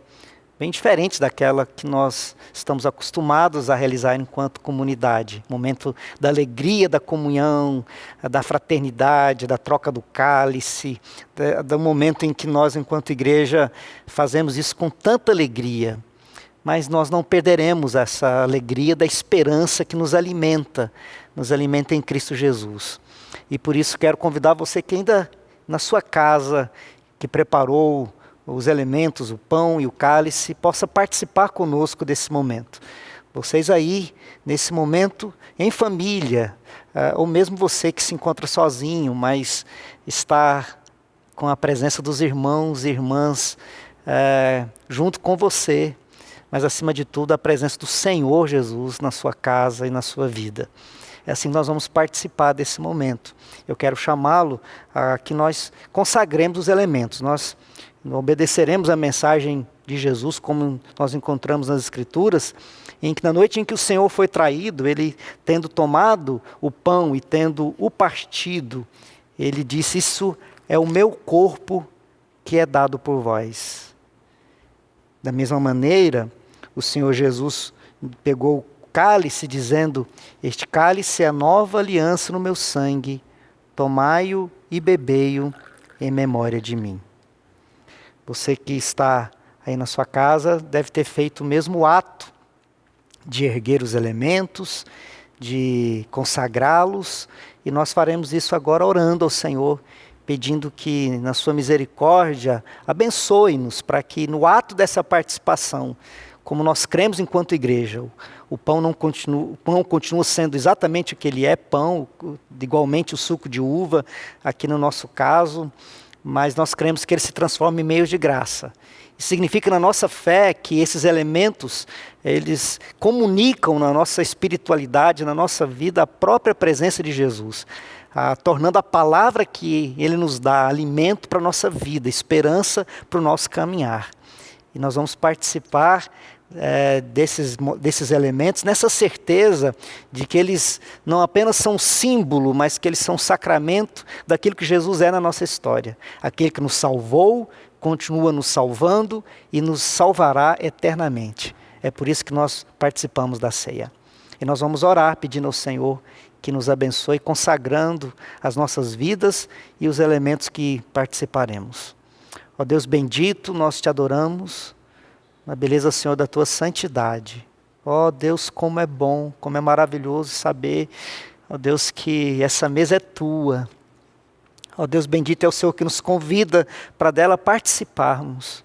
bem diferente daquela que nós estamos acostumados a realizar enquanto comunidade. Momento da alegria, da comunhão, da fraternidade, da troca do cálice, do momento em que nós, enquanto igreja, fazemos isso com tanta alegria. Mas nós não perderemos essa alegria da esperança que nos alimenta em Cristo Jesus. E por isso quero convidar você que ainda na sua casa, que preparou os elementos, o pão e o cálice, possa participar conosco desse momento. Vocês aí, nesse momento, em família, ou mesmo você que se encontra sozinho, mas está com a presença dos irmãos e irmãs junto com você, mas acima de tudo a presença do Senhor Jesus na sua casa e na sua vida. É assim que nós vamos participar desse momento. Eu quero chamá-lo a que nós consagremos os elementos. Nós obedeceremos a mensagem de Jesus, como nós encontramos nas Escrituras, em que na noite em que o Senhor foi traído, ele tendo tomado o pão e tendo o partido, ele disse: isso é o meu corpo que é dado por vós. Da mesma maneira, o Senhor Jesus pegou o cálice dizendo: este cálice é a nova aliança no meu sangue, tomai-o e bebei-o em memória de mim. Você que está aí na sua casa deve ter feito o mesmo ato de erguer os elementos, de consagrá-los, e nós faremos isso agora orando ao Senhor, pedindo que na sua misericórdia abençoe-nos para que no ato dessa participação, como nós cremos enquanto igreja, o pão continua sendo exatamente o que ele é, pão, igualmente o suco de uva, aqui no nosso caso, mas nós cremos que ele se transforma em meios de graça. Isso significa na nossa fé que esses elementos, eles comunicam na nossa espiritualidade, na nossa vida, a própria presença de Jesus, tornando a palavra que ele nos dá alimento para a nossa vida, esperança para o nosso caminhar. E nós vamos participar desses elementos, nessa certeza de que eles não apenas são símbolo, mas que eles são sacramento daquilo que Jesus é na nossa história. Aquele que nos salvou, continua nos salvando e nos salvará eternamente. É por isso que nós participamos da ceia. E nós vamos orar pedindo ao Senhor que nos abençoe, consagrando as nossas vidas e os elementos que participaremos. Ó Deus bendito, nós te adoramos, na beleza, Senhor, da tua santidade. Ó Deus, como é bom, como é maravilhoso saber, ó Deus, que essa mesa é tua. Ó Deus bendito, é o Senhor que nos convida para dela participarmos,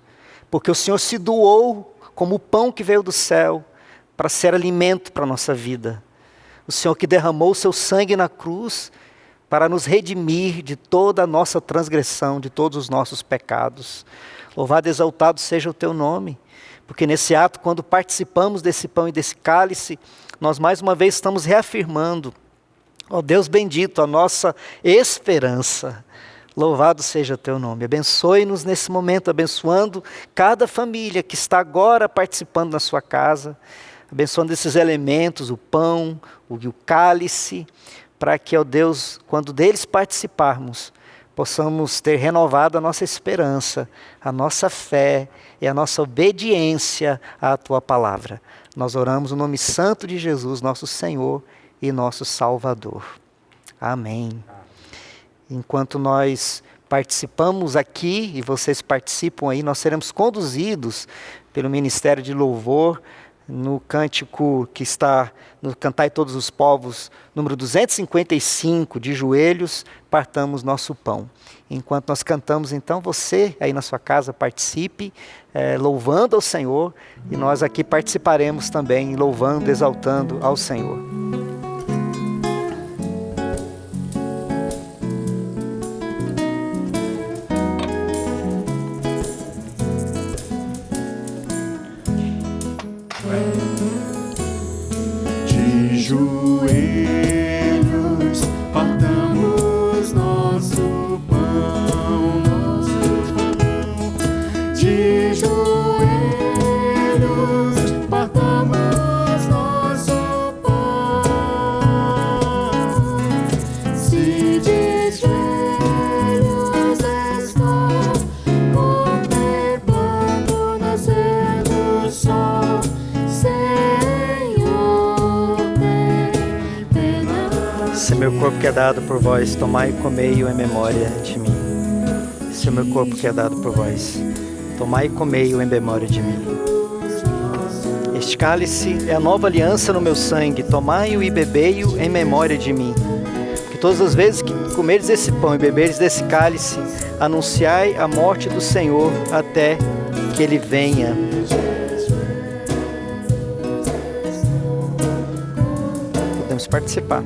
porque o Senhor se doou como o pão que veio do céu para ser alimento para a nossa vida. O Senhor que derramou o seu sangue na cruz para nos redimir de toda a nossa transgressão, de todos os nossos pecados. Louvado e exaltado seja o teu nome, porque nesse ato, quando participamos desse pão e desse cálice, nós mais uma vez estamos reafirmando, ó Deus bendito, a nossa esperança. Louvado seja o teu nome. Abençoe-nos nesse momento, abençoando cada família que está agora participando na sua casa, abençoando esses elementos, o pão, o cálice, para que, ó Deus, quando deles participarmos, possamos ter renovado a nossa esperança, a nossa fé e a nossa obediência à tua palavra. Nós oramos no nome santo de Jesus, nosso Senhor e nosso Salvador. Amém. Enquanto nós participamos aqui e vocês participam aí, nós seremos conduzidos pelo Ministério de Louvor no cântico que está no Cantai Todos os Povos, número 255, de joelhos, partamos nosso pão. Enquanto nós cantamos, então, você aí na sua casa participe, louvando ao Senhor, e nós aqui participaremos também, louvando, exaltando ao Senhor. De joelhos partamos nosso pão, de joelhos partamos nosso pão, meu corpo que é dado por vós, tomai e comei-o em memória de mim. Esse é o meu corpo que é dado por vós, tomai e comei-o em memória de mim. Este cálice é a nova aliança no meu sangue, tomai-o e bebei-o em memória de mim. Que todas as vezes que comeres esse pão e beberes desse cálice, anunciai a morte do Senhor até que Ele venha. Podemos participar.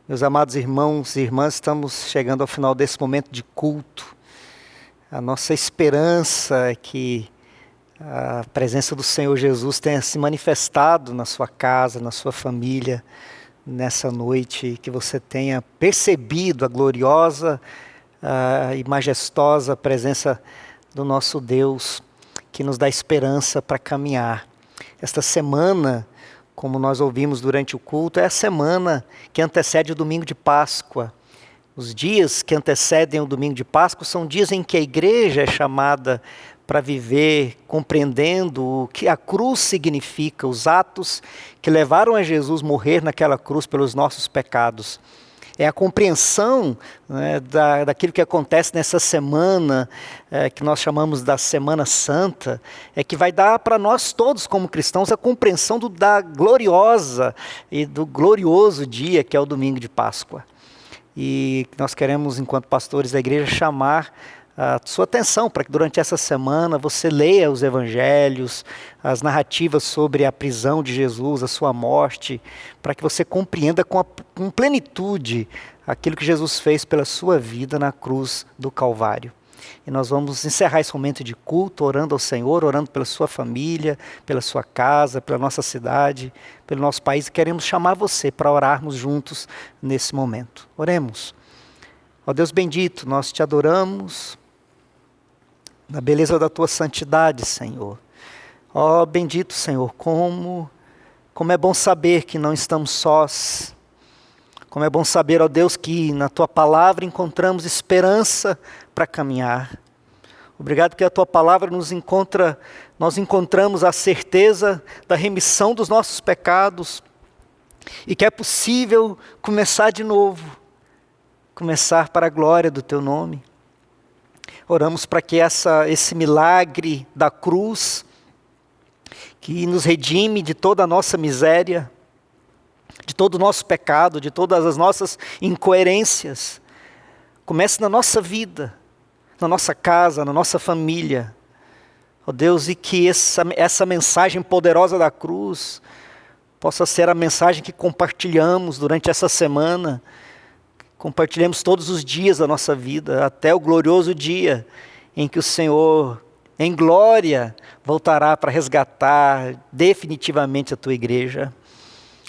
Meus amados irmãos e irmãs, estamos chegando ao final desse momento de culto. A nossa esperança é que a presença do Senhor Jesus tenha se manifestado na sua casa, na sua família, nessa noite, que você tenha percebido a gloriosa e majestosa presença do nosso Deus, que nos dá esperança para caminhar. Esta semana, como nós ouvimos durante o culto, é a semana que antecede o domingo de Páscoa. Os dias que antecedem o domingo de Páscoa são dias em que a igreja é chamada para viver compreendendo o que a cruz significa, os atos que levaram a Jesus morrer naquela cruz pelos nossos pecados. É a compreensão, né, daquilo que acontece nessa semana, que nós chamamos da Semana Santa, que vai dar para nós todos como cristãos a compreensão da gloriosa e do glorioso dia que é o domingo de Páscoa. E nós queremos, enquanto pastores da igreja, chamar a sua atenção para que durante essa semana você leia os evangelhos, as narrativas sobre a prisão de Jesus, a sua morte, para que você compreenda com plenitude aquilo que Jesus fez pela sua vida na cruz do Calvário. E nós vamos encerrar esse momento de culto orando ao Senhor, orando pela sua família, pela sua casa, pela nossa cidade, pelo nosso país. E queremos chamar você para orarmos juntos nesse momento. Oremos. Ó Deus bendito, nós te adoramos na beleza da tua santidade, Senhor. Ó bendito Senhor, como é bom saber que não estamos sós. Como é bom saber, ó Deus, que na tua palavra encontramos esperança para caminhar. Obrigado que a tua palavra nós encontramos a certeza da remissão dos nossos pecados e que é possível começar de novo, começar para a glória do teu nome. Oramos para que esse milagre da cruz, que nos redime de toda a nossa miséria, de todo o nosso pecado, de todas as nossas incoerências, comece na nossa vida, na nossa casa, na nossa família. Ó Deus, e que essa mensagem poderosa da cruz possa ser a mensagem que compartilhamos durante essa semana, compartilhemos todos os dias da nossa vida, até o glorioso dia em que o Senhor, em glória, voltará para resgatar definitivamente a tua igreja.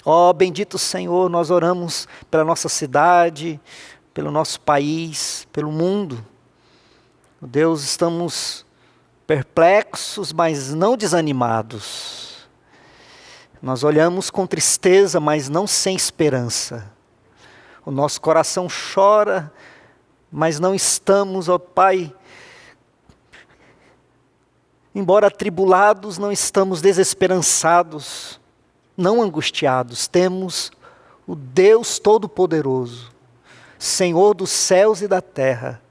Ó bendito Senhor, nós oramos pela nossa cidade, pelo nosso país, pelo mundo. Deus, estamos perplexos, mas não desanimados. Nós olhamos com tristeza, mas não sem esperança. O nosso coração chora, mas não estamos, ó Pai, embora atribulados, não estamos desesperançados, não angustiados. Temos o Deus Todo-Poderoso, Senhor dos céus e da terra,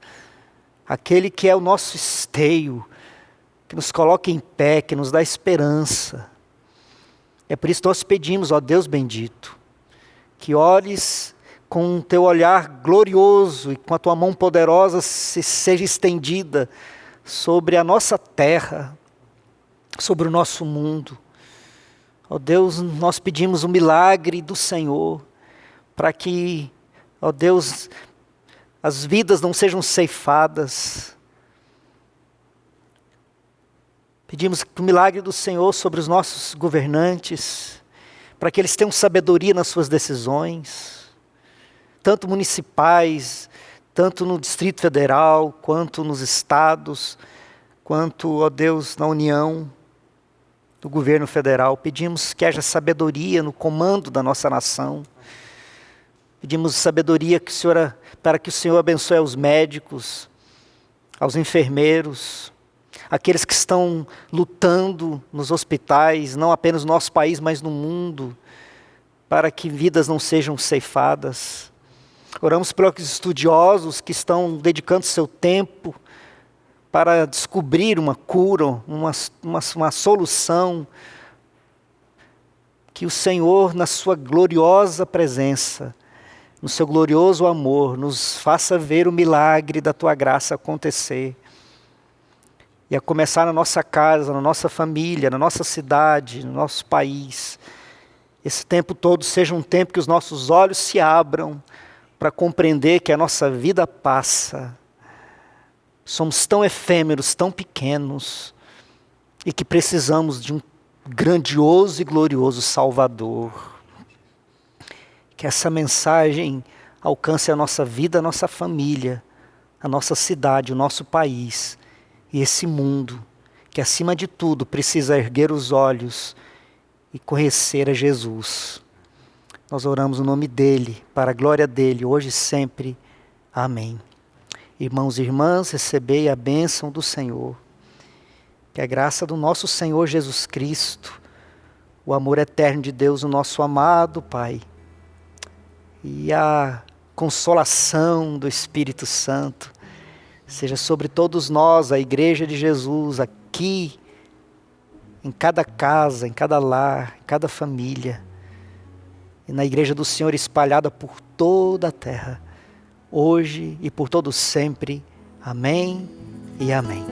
aquele que é o nosso esteio, que nos coloca em pé, que nos dá esperança. É por isso que nós pedimos, ó Deus bendito, que olhes com o teu olhar glorioso e com a tua mão poderosa seja estendida sobre a nossa terra, sobre o nosso mundo. Ó Deus, nós pedimos o milagre do Senhor, para que, ó Deus, as vidas não sejam ceifadas. Pedimos o milagre do Senhor sobre os nossos governantes, para que eles tenham sabedoria nas suas decisões, tanto municipais, tanto no Distrito Federal, quanto nos estados, quanto, ó Deus, na União, no governo federal. Pedimos que haja sabedoria no comando da nossa nação. Pedimos sabedoria para que o Senhor abençoe aos médicos, aos enfermeiros, aqueles que estão lutando nos hospitais, não apenas no nosso país, mas no mundo, para que vidas não sejam ceifadas. Oramos pelos estudiosos que estão dedicando seu tempo para descobrir uma cura, uma solução. Que o Senhor, na sua gloriosa presença, no seu glorioso amor, nos faça ver o milagre da tua graça acontecer. E a começar na nossa casa, na nossa família, na nossa cidade, no nosso país. Esse tempo todo seja um tempo que os nossos olhos se abram para compreender que a nossa vida passa. Somos tão efêmeros, tão pequenos, e que precisamos de um grandioso e glorioso Salvador. Que essa mensagem alcance a nossa vida, a nossa família, a nossa cidade, o nosso país e esse mundo, que acima de tudo precisa erguer os olhos e conhecer a Jesus. Nós oramos no nome dele, para a glória dele, hoje e sempre. Amém. Irmãos e irmãs, recebei a bênção do Senhor. Que a graça do nosso Senhor Jesus Cristo, o amor eterno de Deus, o nosso amado Pai, e a consolação do Espírito Santo seja sobre todos nós, a Igreja de Jesus, aqui, em cada casa, em cada lar, em cada família, e na Igreja do Senhor espalhada por toda a terra, hoje e por todo sempre. Amém e amém.